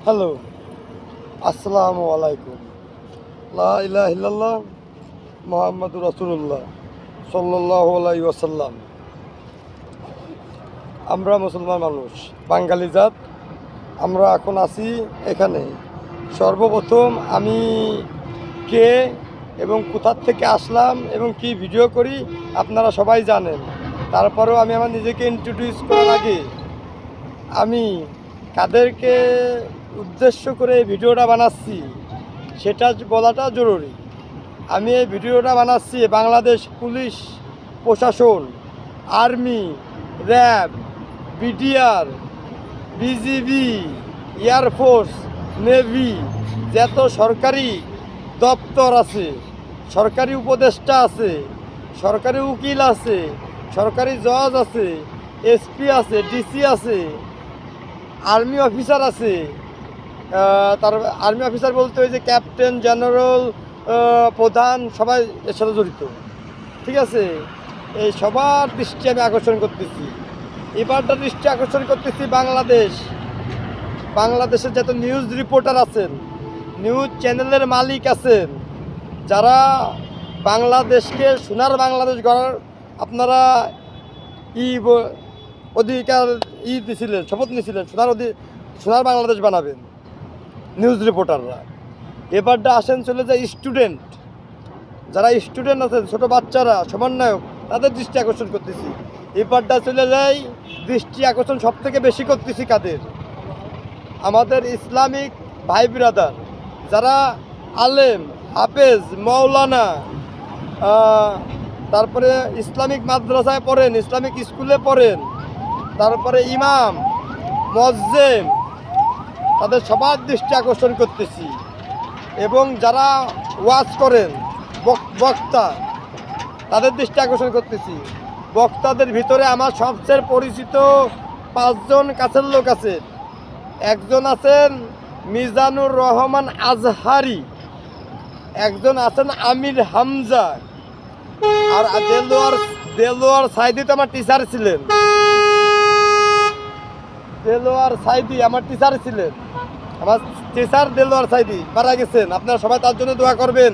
Hello, আসসালামু আলাইকুম। লা ইলাহা ইল্লাল্লাহ মুহাম্মাদুর রাসূলুল্লাহ সাল্লাল্লাহু আলাইহি ওয়াসাল্লাম। আমরা মুসলমান মানুষ, বাঙালি জাত। আমরা এখন আছি এখানে। সর্বপ্রথম আমি কে এবং কোথার থেকে আসলাম এবং কি ভিডিও করি আপনারা সবাই জানেন। তারপরেও আমি আমার নিজেকে ইন্ট্রোডিউস করার আগে আমি কাদেরকে উদ্দেশ্য করে এই ভিডিওটা বানাচ্ছি সেটা বলাটা জরুরি। আমি এই ভিডিওটা বানাচ্ছি বাংলাদেশ পুলিশ প্রশাসন, army, RAB, BDR, BGB, air force, navy, যত সরকারি দপ্তর আছে, সরকারি উপদেষ্টা আছে, সরকারি উকিল আছে, সরকারি জজ আছে, এসপি আছে, ডিসি আছে, আর্মি অফিসার আছে। তার আর্মি অফিসার বলতে ওই যে ক্যাপ্টেন, জেনারেল, প্রধান সবাই এর সাথে জড়িত। ঠিক আছে, এই সবার দৃষ্টি আমি আকর্ষণ করতেছি। এবারটা দৃষ্টি আকর্ষণ করতেছি বাংলাদেশের যত নিউজ রিপোর্টার আছেন, নিউজ চ্যানেলের মালিক আছেন, যারা বাংলাদেশকে সোনার বাংলাদেশ গড়ার আপনারা অধিকার দিয়েছিলেন, শপথ নিয়েছিলেন, সোনার বাংলাদেশ বানাবেন নিউজ রিপোর্টাররা। এবারটা আসেন চলে যায় স্টুডেন্ট, যারা স্টুডেন্ট আছেন, ছোট বাচ্চারা, সমন্বয়ক, তাদের দৃষ্টি আকর্ষণ করতেছি। এবারটা চলে যায় দৃষ্টি আকর্ষণ সব থেকে বেশি করতেছি কাদের? আমাদের ইসলামিক ভাই ব্রাদার, যারা আলেম, হাফেজ, মৌলানা, তারপরে ইসলামিক মাদ্রাসায় পড়েন, ইসলামিক স্কুলে পড়েন, তারপরে ইমাম, মুয়াজ্জিন, তাদের সবার দৃষ্টি আকর্ষণ করতেছি। এবং যারা ওয়াজ করেন, বক্তা, তাদের দৃষ্টি আকর্ষণ করতেছি। বক্তাদের ভিতরে আমার সবচেয়ে পরিচিত 5 জন কাছের লোক আছে। একজন আছেন মিজানুর রহমান আজহারি, একজন আছেন আমির হামজা, আর দেলোয়ার সাইদি তো আমার টিচার ছিলেন। দেলোয়ার সাইদি আমার টিচার ছিলেন, আমার টিচার দেলোয়ার সাইদি মারা গেছেন। আপনারা সবাই তার জন্য দোয়া করবেন,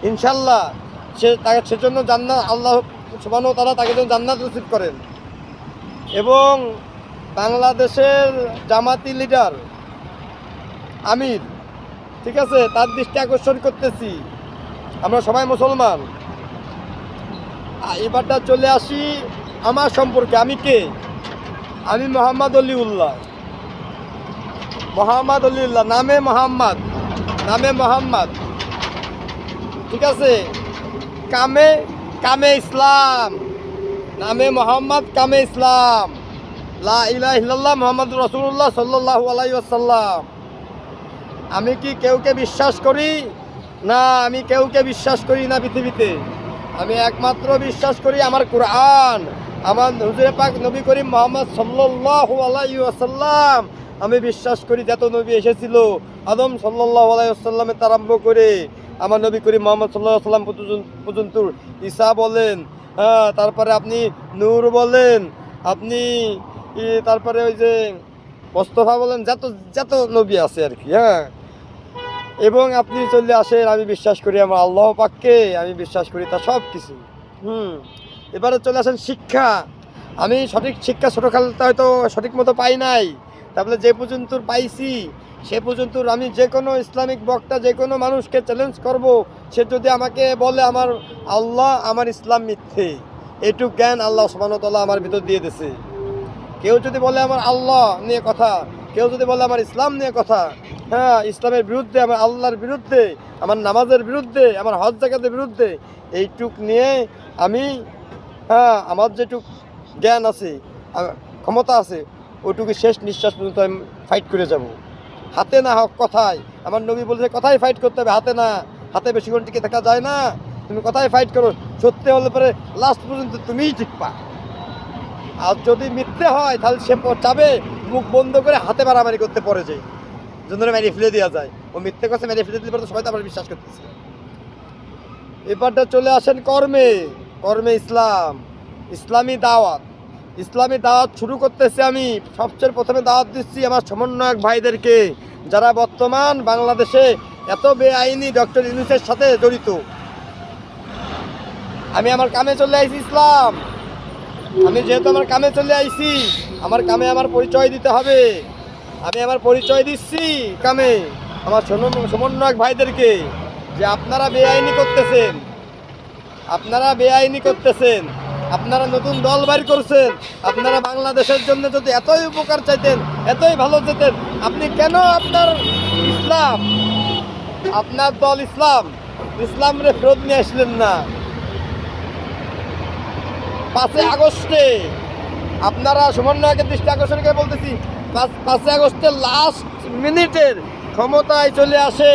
ইনশাল্লাহ সেজন্য জান্নাত, আল্লাহ সুবহানাহু ওয়া তাআলা তাকে যেন জান্নাত নসিব করেন। এবং বাংলাদেশের জামাতি লিডার আমির, ঠিক আছে, তার দৃষ্টি আকর্ষণ করতেছি। আমরা সবাই মুসলমান। এবারটা চলে আসি আমার সম্পর্কে। আমি কে? আমি মোহাম্মদ অলিউল্লাহ, নামে মোহাম্মদ, ঠিক আছে। কামে ইসলাম, নামে মোহাম্মদ, কামে ইসলাম, লা ইলাহা ইল্লাল্লাহ মুহাম্মাদুর রাসূলুল্লাহ সাল্লাল্লাহু আলাইহি ওয়াসাল্লাম। আমি কি কেউকে বিশ্বাস করি না? আমি কেউকে বিশ্বাস করি না পৃথিবীতে। আমি একমাত্র বিশ্বাস করি আমার কোরআন, আমার হুজুরে পাক নবী করিম মুহাম্মদ সাল্লাল্লাহু আলাইহি ওয়াসাল্লাম। আমি বিশ্বাস করি যত নবী এসেছিল, আদম সাল্লাল্লাহু আলাইহি ওয়াসাল্লামের আরম্ভ করে আমার নবী করিম মুহাম্মদ সাল্লাল্লাহু আলাইহি ওয়াসাল্লাম পর্যন্ত, ঈসা বলেন, তারপরে আপনি নূর বলেন, আপনি তারপরে ওই যে মোস্তফা বলেন, যত নবী আছে আর কি। এবং আপনি চলে আসেন, আমি বিশ্বাস করি আমার আল্লাহ পাককে, আমি বিশ্বাস করি তার সব কিছু। এবারে চলে আসেন শিক্ষা। আমি সঠিক শিক্ষা ছোটোকালতে হয়তো সঠিক মতো পাই নাই, তারপরে যে পর্যন্ত পাইছি সে পর্যন্ত আমি যে কোনো ইসলামিক বক্তা, যে কোনো মানুষকে চ্যালেঞ্জ করব, সে যদি আমাকে বলে আমার আল্লাহ, আমার ইসলাম মিথ্যে, এইটুকু জ্ঞান আল্লাহ সুবহানাহু ওয়া তাআলা আমার ভিতর দিয়ে দিয়েছে। কেউ যদি বলে আমার আল্লাহ নিয়ে কথা, কেউ যদি বলে আমার ইসলাম নিয়ে কথা, ইসলামের বিরুদ্ধে, আমার আল্লাহর বিরুদ্ধে, আমার নামাজের বিরুদ্ধে, আমার হজ যাকাতের বিরুদ্ধে, এইটুক নিয়ে আমি আমার যেটুক জ্ঞান আছে, ক্ষমতা আছে, ওইটুকু শেষ নিঃশ্বাস পর্যন্ত আমি ফাইট করে যাব। হাতে না হোক কথায়। আমার নবী বলেছে কথায় ফাইট করতে হবে, হাতে না। হাতে বেশিক্ষণ টিকে থাকা যায় না। তুমি কথায় ফাইট করো, সত্যি হলে পরে লাস্ট পর্যন্ত তুমিই টিকবা। আর যদি মিথ্যে হয় তাহলে সে চাবে মুখ বন্ধ করে হাতে মারামারি করতে পড়ে যায়, জন্য মেরে ফেলে দেওয়া যায়। ও মিথ্যে কথা মেরে ফেলে দিলে পরে সবাই তো আবার বিশ্বাস করতেছে। এবারটা চলে আসেন কর্মে ইসলাম, ইসলামী দাওয়াত শুরু করতেছি। আমি সবচেয়ে প্রথমে দাওয়াত দিচ্ছি আমার সমন্বয়ক ভাইদেরকে, যারা বর্তমান বাংলাদেশে এত বেআইনি ডক্টর ইউনূসের সাথে জড়িত। আমি আমার কামে চলে আইছি ইসলাম। আমি যেহেতু আমার কামে চলে আইছি, আমার কামে আমার পরিচয় দিতে হবে। আমি আমার পরিচয় দিচ্ছি কামে আমার সমন্বয়ক ভাইদেরকে যে আপনারা বেআইনি করতেছেন, আপনারা বেআইনি করতেছেন, আপনারা নতুন দল বাইর করছেন। আপনারা বাংলাদেশের জন্য যদি এতই উপকার চাইতেন, এতই ভালো চাইতেন, আপনি কেন আপনার ইসলাম, আপনার দল ইসলাম রে ফেরত নিয়ে আসলেন না? 5 আগস্টে আপনারা সমন্বয়কের দৃষ্টি আকর্ষণ করে বলতেছি, 5 আগস্টের লাস্ট মিনিটের ক্ষমতায় চলে আসে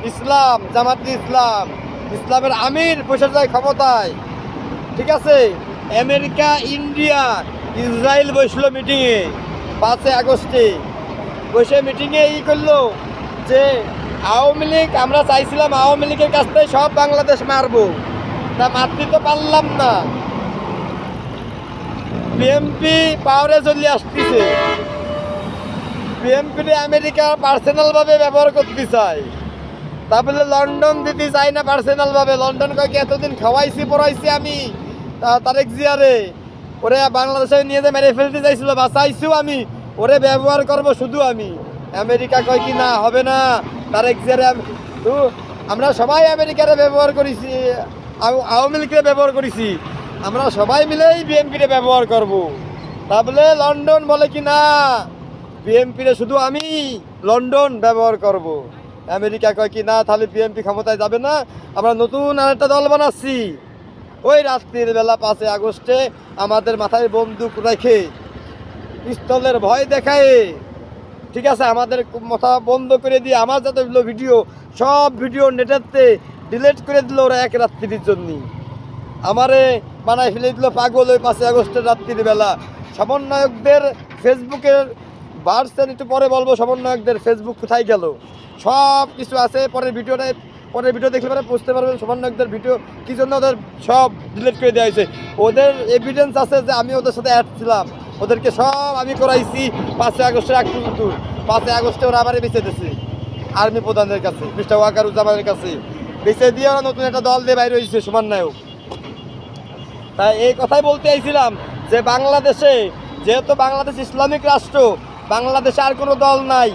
ইসলাম, জামাতে ইসলাম, ইসলামের আমির বসে যায় ক্ষমতায়। ঠিক আছে, আমেরিকা, ইন্ডিয়া, ইসরায়েল বসলো মিটিংয়ে 5 আগস্টে। বসে মিটিংয়ে করলো যে আওয়ামী লীগ, আমরা চাইছিলাম আওয়ামী লীগের কাছ থেকে সব বাংলাদেশ মারবো, তা মারতে তো পারলাম না। বিএনপি পাওয়ারে চলে আসতেছে, বিএনপি আমেরিকা পার্সোনালভাবে ব্যবহার করতে চায়। তারপরে লন্ডন দিতে চাই না পার্সোনালভাবে। লন্ডন কয়েক এতদিন খাওয়াইছি পড়াইছি আমি তারেক জিয়ারে, ওরে বাংলাদেশে নিয়ে যে মেরে ফেলতে চাইছিল, বাঁচাইছিও আমি, ওরে ব্যবহার করব শুধু আমি। আমেরিকা কয় কি না, হবে না, তারেক জিয়ারে আমরা সবাই আমেরিকারে ব্যবহার করেছি, আওয়ামী লীগকে ব্যবহার করেছি, আমরা সবাই মিলেই বিএনপিরে ব্যবহার করব। তাহলে লন্ডন বলে কি না, বিএনপিরে শুধু আমি লন্ডন ব্যবহার করব। আমেরিকা কয় কি না, তাহলে বিএনপি ক্ষমতায় যাবে না, আমরা নতুন আরেকটা দল বানাচ্ছি। ওই রাত্রির বেলা 5 আগস্টে আমাদের মাথায় বন্দুক রেখে, পিস্তলের ভয় দেখায়, ঠিক আছে, আমাদের মাথা বন্ধ করে দিয়ে আমার যতগুলো ভিডিও, সব ভিডিও নেটেতে ডিলিট করে দিল ওরা এক রাত্রির জন্যই। আমারে বানায় ফেলে দিল পাগল ওই 5 আগস্টের রাত্রির বেলা। সমন্বয়কদের ফেসবুকের ভার্সন একটু পরে বলবো, সমন্বয়কদের ফেসবুক কোথায় গেল, সব কিছু আছে পরের ভিডিও দেখলে পরে বুঝতে পারবেন সমন্বয়কদের ভিডিও কী জন্য ওদের সব ডিলিট করে দেওয়া হয়েছে। ওদের এভিডেন্স আছে যে আমি ওদের সাথে অ্যাড ছিলাম, ওদেরকে সব আমি করাইছি 5 আগস্টের আগ পর্যন্ত। 5 আগস্টে ওরা আবার বেঁচে দিয়েছে আর্মি প্রধানের কাছে, মিস্টার ওয়াকারুজ্জামানের কাছে, বেঁচে দিয়ে ওরা নতুন একটা দল দিয়ে বাইরে হয়েছে সমন্বয়ক। তাই এই কথাই বলতে চাইছিলাম যে বাংলাদেশে, যেহেতু বাংলাদেশ ইসলামিক রাষ্ট্র, বাংলাদেশে আর কোনো দল নাই।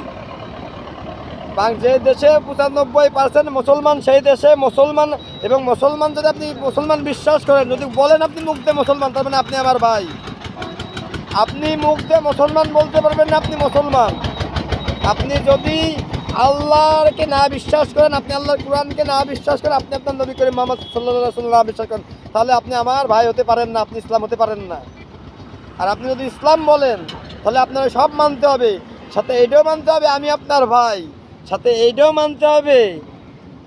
যে দেশে 95% মুসলমান, সেই দেশে মুসলমান, এবং মুসলমান যদি আপনি মুসলমান বিশ্বাস করেন, যদি বলেন আপনি মুখ দিয়ে মুসলমান, তার মানে আপনি আমার ভাই। আপনি মুখ দিয়ে মুসলমান বলতে পারবেন না আপনি মুসলমান। আপনি যদি আল্লাহকে না বিশ্বাস করেন, আপনি আল্লাহর কোরআনকে না বিশ্বাস করেন, আপনি আপনার নবী করিম মুহাম্মদ সাল্লাল্লাহু আলাইহি ওয়াসাল্লাম বিশ্বাস করেন, তাহলে আপনি আমার ভাই হতে পারেন না, আপনি ইসলাম হতে পারেন না। আর আপনি যদি ইসলাম বলেন, তাহলে আপনার সব মানতে হবে, সাথে এইটাও মানতে হবে আমি আপনার ভাই, সাথে এইটাও মানতে হবে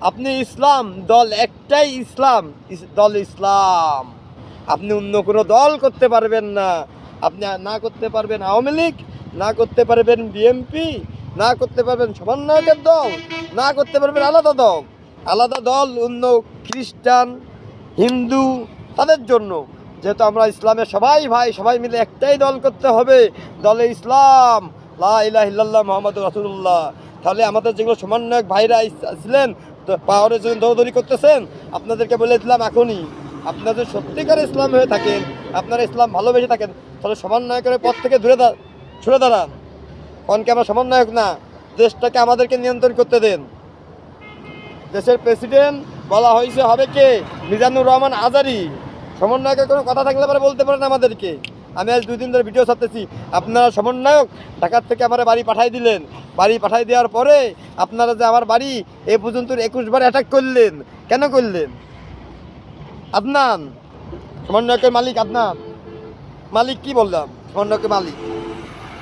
আপনি ইসলাম, দল একটাই ইসলাম, দল ইসলাম। আপনি অন্য কোনো দল করতে পারবেন না। আপনি না করতে পারবেন আওয়ামী লীগ, না করতে পারবেন বিএনপি, না করতে পারবেন সমন্বয়কের দল, না করতে পারবেন আলাদা দল অন্য খ্রিস্টান, হিন্দু, তাদের জন্য। যেহেতু আমরা ইসলামের সবাই ভাই, সবাই মিলে একটাই দল করতে হবে, দলে ইসলাম, লা ইলাহা ইল্লাল্লাহ মুহাম্মাদুর রাসূলুল্লাহ। তাহলে আমাদের যেগুলো সমন্বয়ক ভাইরা ছিলেন পাওয়ারে যদি দৌড়দৌড়ি করতেছেন, আপনাদেরকে বলে দিলাম এখনই, আপনাদের সত্যিকার ইসলাম হয়ে থাকেন, আপনারা ইসলাম ভালোবেসে থাকেন, তাহলে সমন্বয়কের পথ থেকে ছুড়ে দাঁড়ান। কারণকে আমরা সমন্বয়ক না, দেশটাকে আমাদেরকে নিয়ন্ত্রণ করতে দেন। দেশের প্রেসিডেন্ট বলা হয়েছে হবে কে, মিজানুর রহমান আজারি। সমন্বয়কের কোনো কথা থাকলে পরে বলতে পারেন আমাদেরকে। আমি আজ 2 দিন ধরে ভিডিও ছাড়তেছি, আপনারা সমন্বয়ক ঢাকার থেকে আমার বাড়ি পাঠাই দিলেন, বাড়ি পাঠাই দেওয়ার পরে আপনারা যে আমার বাড়ি এ পর্যন্ত 21 বার অ্যাটাক করলেন, কেন করলেন? আদনান, সমন্বয়কের মালিক আদনান, মালিক কি বললাম, সমন্বয়কের মালিক,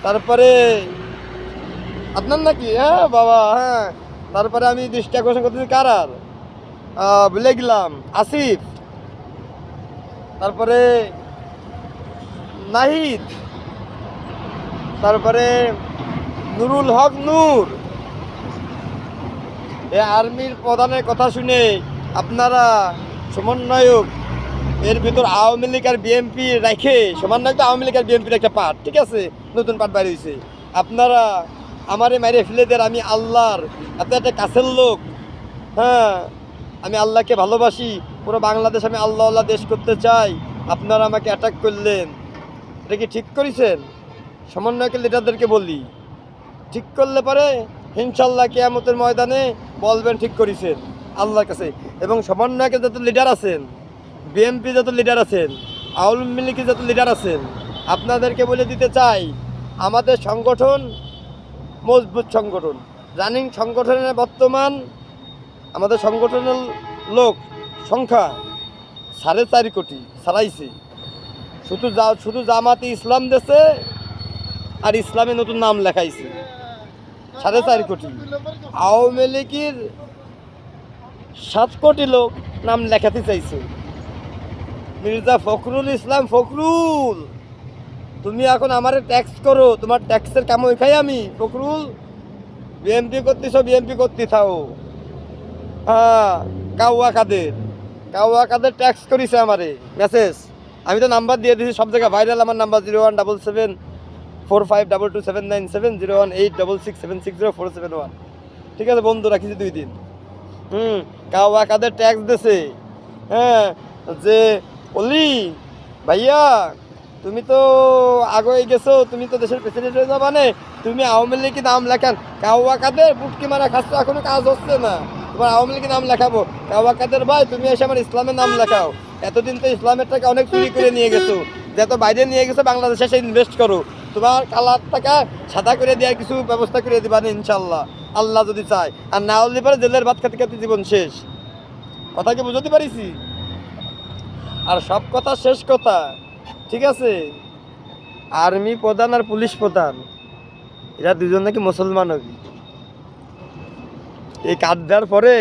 তারপরে আদনান নাকি, হ্যাঁ বাবা, হ্যাঁ। তারপরে আমি দৃষ্টি আকর্ষণ করতেছি কার, আর ভুলে গেলাম, আসিফ, তারপরে নাহিদ, তারপরে নুরুল হক নূর। এই আর্মির প্রধানের কথা শুনে আপনারা সমন্বয়ক, এর ভিতর আওয়ামী লীগ আর বিএনপি রেখে, সমন্বয়ক তো আওয়ামী লীগ আর বিএনপির একটা পার্ট, ঠিক আছে, নতুন পার্ট বাইরে হয়েছে, আপনারা আমারে মাইরে ফেলে দেন, আমি আল্লাহর এত একটা কাছের লোক, হ্যাঁ আমি আল্লাহকে ভালোবাসি, পুরো বাংলাদেশ আমি আল্লাহ আল্লাহ দেশ করতে চাই, আপনারা আমাকে অ্যাটাক করলেন, এটা কি ঠিক করেছেন? সমন্বয়কের লিডারদেরকে বলি, ঠিক করলে পরে ইনশাল্লাহ কিয়ামতের ময়দানে বলবেন ঠিক করেছেন আল্লাহর কাছে। এবং সমন্বয়কের যত লিডার আছেন, বিএনপি যত লিডার আছেন, আওয়ামী লীগের যত লিডার আছেন, আপনাদেরকে বলে দিতে চাই, আমাদের সংগঠন মজবুত সংগঠন, রানিং সংগঠনের বর্তমান আমাদের সংগঠনের লোক সংখ্যা 4.5 কোটি ছাড়াইছে। শুধু জামাতে ইসলাম দেশে আর ইসলামে নতুন নাম লেখাইছে 4.5 কোটি। আওয়ামী লীগের 7 কোটি লোক নাম লেখাতে চাইছে। মির্জা ফখরুল ইসলাম ফখরুল, তুমি এখন আমারে ট্যাক্স করো, তোমার ট্যাক্সের কামই খাই আমি। ফখরুল বিএমপি করতেছ, বিএমপি করতে থাও। হ্যাঁ কাউয়া কাদের ট্যাক্স করিছে আমারে মেসেজ, আমি তো নাম্বার দিয়ে দিয়েছি সব জায়গায় ভাইরাল। আমার নাম্বার 01774522797 01866760471। ঠিক আছে বন্ধু, রাখিছি 2 দিন। কাউয়া কাদের ট্যাক্স দিছে, হ্যাঁ যে অলি ভাইয়া তুমি তো আগে গেছো, তুমি তো দেশের প্রেসিডেন্ট হয়ে যাবা না, তুমি আওয়ামী লীগের নাম লেখান। কাউয়া কাদের বুটকি মারা খাচ্ছ, এখনো কাজ হচ্ছে না, তোমার আওয়ামী লীগের নাম লেখাবো। কাউয়া কাদের ভাই তুমি এসে আমার ইসলামের নাম লেখাও। এতদিন তো ইসলামের টাকা অনেক চুরি করে নিয়ে গেছো, যত বাইরে নিয়ে গেছো বাংলাদেশে এসে ইনভেস্ট করো, তোমার কালার টাকা সাদা করে দেওয়ার কিছু ব্যবস্থা করে দিবা না ইনশাল্লাহ, আল্লাহ যদি চায়। আর না হলে পরে জেলের ভাত খেতে খেতে জীবন শেষ। কথা কি বুঝতে পারিছি? আর সব কথা শেষ কথা, ঠিক আছে, আর্মি প্রধান আর পুলিশ প্রধান এরা দুজন নাকি মুসলমান হবে। এই কার্ড দেওয়ার পরে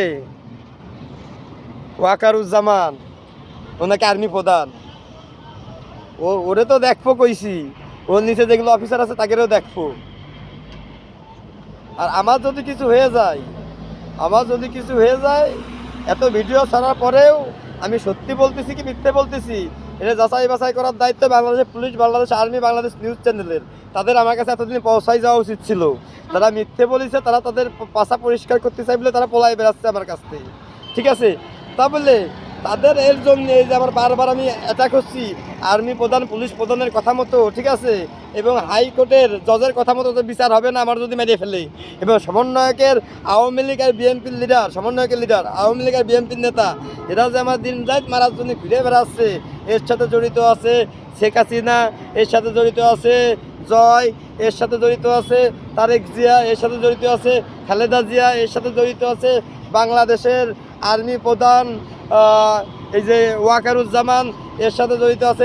ওয়াকারুজ্জামান ওনাকে আর্মি প্রধান, ওরে তো দেখবো কইছি, ওর নিচে যেগুলো অফিসার আছে তাদেরও দেখবো। আর আমার যদি কিছু হয়ে যায়, এত ভিডিও ছাড়ার পরেও আমি সত্যি বলতেছি কি মিথ্যে বলতেছি এটা যাচাই বাছাই করার দায়িত্ব বাংলাদেশের police, Bangladesh army, Bangladesh news চ্যানেলের। তাদের আমার কাছে এতদিন পৌঁছাই যাওয়া উচিত ছিল। তারা মিথ্যে বলেছে, তারা তাদের পাশা পরিষ্কার করতে চাই বলে তারা পলাই বেড়াচ্ছে আমার কাছ থেকে, ঠিক আছে। তা বলে তাদের এর জন্য এই যে আমার বারবার আমি অ্যাটাক হচ্ছি আর্মি প্রধান পুলিশ প্রধানের কথা মতো, ঠিক আছে, এবং হাইকোর্টের জজের কথা মতো তো বিচার হবে না আমার যদি মেরে ফেলে। এবং সমন্বয়কের আওয়ামী লীগ আর বিএনপির লিডার, সমন্বয়কের লিডার আওয়ামী লীগ আর বিএনপির নেতা, এরা যে আমার দিন রাত মারার জন্য ঘুরে বেড়াচ্ছে, এর সাথে জড়িত আছে শেখ হাসিনা, এর সাথে জড়িত আছে জয়, এর সাথে জড়িত আছে তারেক জিয়া, এর সাথে জড়িত আছে খালেদা জিয়া, এর সাথে জড়িত আছে বাংলাদেশের আর্মি প্রধান এই যে ওয়াকারুজ্জামান, এর সাথে জড়িত আছে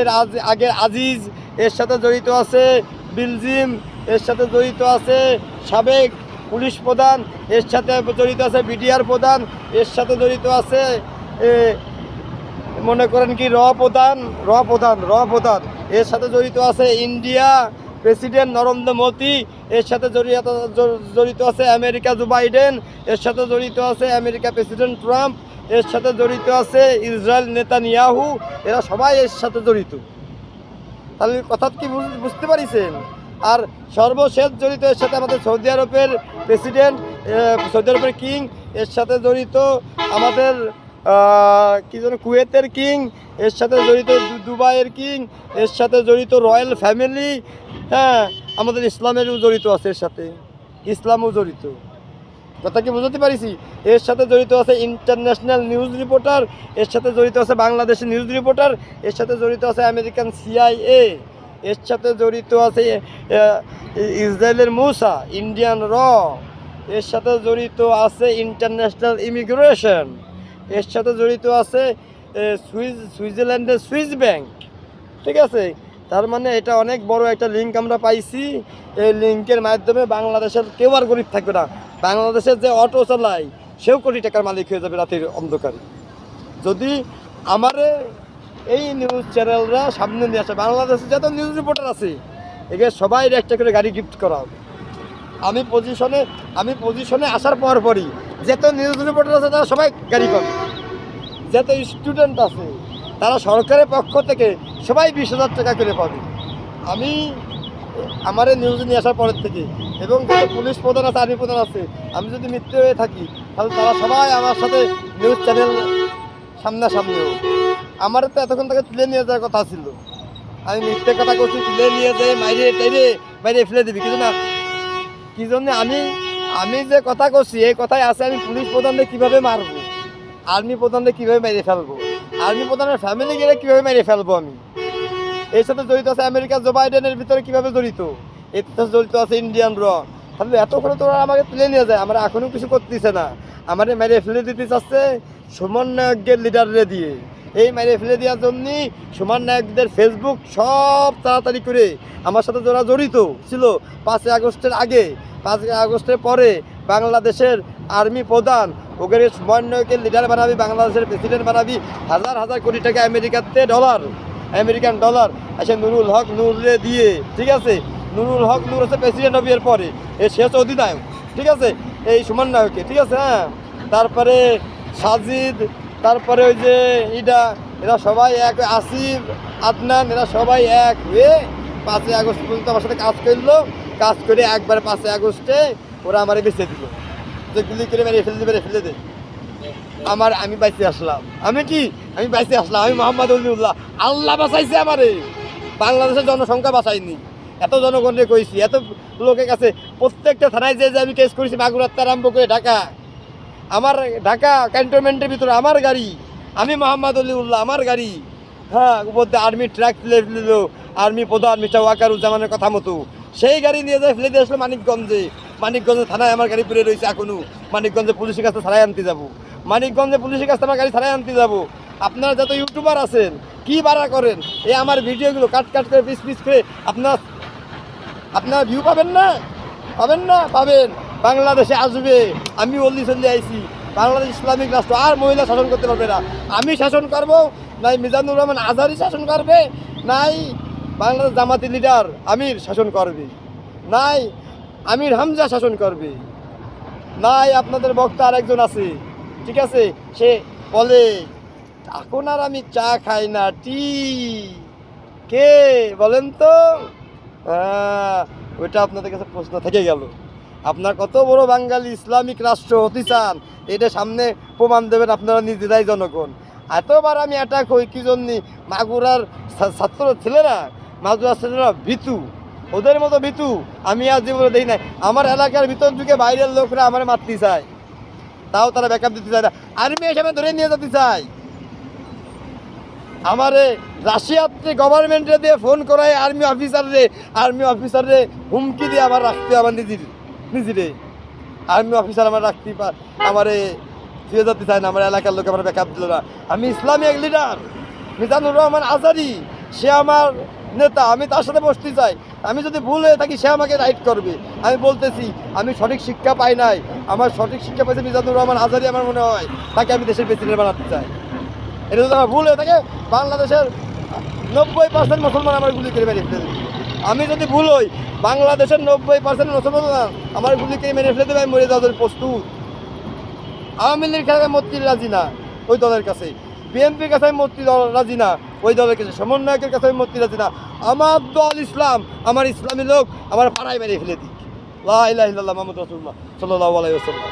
আগের আজিজ, এর সাথে জড়িত আছে বিলজিম, এর সাথে জড়িত আছে সাবেক পুলিশ প্রধান, এর সাথে জড়িত আছে বিডিআর প্রধান, এর সাথে জড়িত আছে মনে করেন কি র প্রধান, এর সাথে জড়িত আছে ইন্ডিয়া প্রেসিডেন্ট নরেন্দ্র মোদি, এর সাথে জড়িত আছে আমেরিকা জো বাইডেন, এর সাথে জড়িত আছে আমেরিকা প্রেসিডেন্ট ট্রাম্প, এর সাথে জড়িত আছে ইসরায়েল নেতানিয়াহু, এরা সবাই এর সাথে জড়িত। তাহলে কথা কি বুঝতে পারিছেন? আর সর্বশেষ জড়িত এর সাথে আমাদের সৌদি আরবের প্রেসিডেন্ট, সৌদি আরবের কিং, এর সাথে জড়িত আমাদের কি যেন কুয়েতের কিং, এর সাথে জড়িত দুবাইয়ের কিং, এর সাথে জড়িত রয়্যাল ফ্যামিলি, হ্যাঁ আমাদের ইসলামেরও জড়িত আছে, এর সাথে ইসলামও জড়িত। কথা কি বুঝতে পারিছি? এর সাথে জড়িত আছে ইন্টারন্যাশনাল নিউজ রিপোর্টার, এর সাথে জড়িত আছে বাংলাদেশের নিউজ রিপোর্টার, এর সাথে জড়িত আছে আমেরিকান CIA, এর সাথে জড়িত আছে ইসরায়েলের মুসা, ইন্ডিয়ান র, এর সাথে জড়িত আছে ইন্টারন্যাশনাল ইমিগ্রেশন, এর সাথে জড়িত আছে সুইজারল্যান্ডের সুইস ব্যাংক, ঠিক আছে। তার মানে এটা অনেক বড় একটা লিঙ্ক আমরা পাইছি। এই লিঙ্কের মাধ্যমে বাংলাদেশের কেউ আর গরিব থাকবে না। বাংলাদেশের যে অটো চালায় সেও কোটি টাকার মালিক হয়ে যাবে রাতের অন্ধকারে, যদি আমারে এই নিউজ চ্যানেলরা সামনে নিয়ে আসে। বাংলাদেশে যত নিউজ রিপোর্টার আছে এখানে সবাই একটা করে গাড়ি গিফট করা হবে। আমি পজিশনে আসার পরই যত নিউজ রিপোর্টার আছে তারা সবাই গাড়ি পাবে, যত স্টুডেন্ট আছে তারা সরকারের পক্ষ থেকে সবাই 20,000 টাকা করে পাবে। আমি আমার এই নিউজে নিয়ে আসার পরের থেকে, এবং যত পুলিশ প্রধান আছে, আর্মি প্রধান আছে, আমি যদি মিথ্যে হয়ে থাকি তাহলে তারা সবাই আমার সাথে নিউজ চ্যানেল সামনাসামনিও। আমার তো এতক্ষণ থেকে তুলে নিয়ে যাওয়ার কথা ছিল, আমি মিথ্যে কথা করছি, তুলে নিয়ে যেয়ে বাইরে ফেলে দিবি কিন্তু না। কি জন্য আমি যে কথা করছি এই কথাই আছে, আমি পুলিশ প্রধানদের কীভাবে মারবো, আর্মি প্রধানদের কীভাবে মেরে ফেলবো, আর্মি প্রধানের ফ্যামিলি গেলে কীভাবে মেরে ফেলবো আমি। এর সাথে জড়িত আছে আমেরিকা জো বাইডেনের ভিতরে কীভাবে জড়িত, এর সাথে জড়িত আছে ইন্ডিয়ান র। তাহলে এত করে তোরা আমাকে তুলে নিয়ে যায়, আমরা এখনও কিছু করতেছে না, আমাদের মেরে ফেলে দিতে চাচ্ছে সুমন নায়কের লিডাররে দিয়ে। এই মেরে ফেলে দেওয়ার জন্যই সুমন নায়কদের ফেসবুক সব তাড়াতাড়ি করে আমার সাথে যারা জড়িত ছিল 5 আগস্টের আগে, 5 আগস্টের পরে বাংলাদেশের আর্মি প্রধান ওকে সুমন নায়কের লিডার বানাবি, বাংলাদেশের প্রেসিডেন্ট বানাবি, হাজার হাজার কোটি টাকা আমেরিকান ডলার এসে নুরুল হক নূরে দিয়ে, ঠিক আছে। নুরুল হক নূর হচ্ছে প্রেসিডেন্ট হবে এর পরে, এর শেষ অধিনায়ক, ঠিক আছে, এই সুমন নায়ককে, ঠিক আছে। হ্যাঁ, তারপরে সাজিদ, তারপরে ওই যে এরা সবাই এক, আসিফ, আদনান, এরা সবাই এক হয়ে 5 আগস্ট পর্যন্ত আমার সাথে কাজ করে একবারে 5 আগস্টে ওরা আমারে বেঁচে দিল, যে গুলি করে মেরে ফেলে দে। আমি বাইসে আসলাম, আমি বাইসে আসলাম, আমি মোহাম্মদ অলিউল্লাহ, আল্লাহ বাঁচাইছে আমারে, বাংলাদেশের জনসংখ্যা বাঁচাইনি। এত জনগণকে কইছি, এত লোকের কাছে, প্রত্যেকটা থানায় যে আমি কেস করেছি, মাগুরাতে আরম্ভ করে ঢাকা ক্যান্টনমেন্টের ভিতরে আমার গাড়ি, আমি মোহাম্মদ অলিউল্লাহ, আমার গাড়ি। হ্যাঁ, উপর দিয়ে আর্মি ট্রাক ফেলে দিল, আর্মি প্রধান মিস্টার ওয়াকারুজ্জামানের কথা মতো সেই গাড়ি নিয়ে যায় ফেলে দিয়ে আসলো মানিকগঞ্জে থানায় আমার গাড়ি পড়ে রয়েছে এখনও। মানিকগঞ্জে পুলিশের কাছে ছাড়াই আনতে যাবো, মানিকগঞ্জে পুলিশের কাছে আমার গাড়ি ছাড়াই আনতে যাবো। আপনারা যত ইউটিউবার আছেন কি বাড়া করেন, এই আমার ভিডিওগুলো কাট করে পিস করে আপনার ভিউ পাবেন না, পাবেন। বাংলাদেশে আসবে, আমি চলে আইছি, বাংলাদেশ ইসলামিক রাষ্ট্র, আর মহিলা শাসন করতে পারবে না। আমি শাসন করবো, নাই মিজানুর রহমান আজহারি শাসন করবে, নাই বাংলাদেশ জামাতি লিডার আমির শাসন করবে, নাই আমির হামজা শাসন করবে, নাই আপনাদের বক্তা আরেকজন আছে, ঠিক আছে, সে বলে এখন আর আমি চা খাই না, কে বলেন তো? ওইটা আপনাদের কাছে প্রশ্ন থেকে গেল। আপনার কত বড় বাঙালি ইসলামিক রাষ্ট্র হতে চান, এটা সামনে প্রমাণ দেবেন আপনারা নিজেরাই জনগণ। এতবার আমি অ্যাটাক হই কি জন্যে, মাগুরার ছাত্র ছেলেরা, মাগুরার ছেলেরা ভীতু, ওদের মতো ভীতু আমি আজ জীবনে দেখি নাই। আমার এলাকার ভিতর যুগে বাইরের লোকরা আমার মারতে চায়, তাও তারা ব্যাকআপ দিতে চায় না, আর্মি হিসাবে ধরে নিয়ে যেতে চায়। আমারে রাশিয়াতে গভর্নমেন্টে দিয়ে ফোন করায় আর্মি অফিসাররে হুমকি দিয়ে আমার রাখতে, আমার নিজেরে আর্মি অফিসার আমার রাখতে, আমারে ফিরে যেতে চায় না, আমার এলাকার লোক আমার ব্যাকআপ দিল না। আমি ইসলামী এক লিডার মিজানুর রহমান আজহারি, সে আমার নেতা, আমি তার সাথে বসতে চাই। আমি যদি ভুল হয়ে থাকি সে আমাকে রাইট করবে। আমি বলতেছি আমি সঠিক শিক্ষা পাই নাই, আমার সঠিক শিক্ষা পাইছে মিজানুর রহমান আজহারি, আমার মনে হয় তাকে আমি দেশের প্রেসিডেন্ট বানাতে চাই। এটা যদি আমার ভুল হয়ে থাকে, বাংলাদেশের 90% মুসলমান আমার গুলি করে মেরে ফেলে দেবে। আমি যদি ভুল হই, বাংলাদেশের 90% মুসলমান আমার গুলি করে মেরে ফেলে দেবে, আমি মরে যাওয়ার প্রস্তুত। আওয়ামী লীগের কাছে মরতে রাজি না ওই দলের কাছে, বিএনপির কাছে আমি মরতে রাজি না ওই দলের কাছে, সমন্বয়কের কাছে আমি মরতে রাজি না। আমার দল ইসলাম, আমার ইসলামী লোক আমার পাড়ায় মেরে ফেলে দিক। লা ইলাহা ইল্লাল্লাহ মুহাম্মাদুর রাসূলুল্লাহ সাল্লাল্লাহু আলাইহি ওয়াসাল্লাম।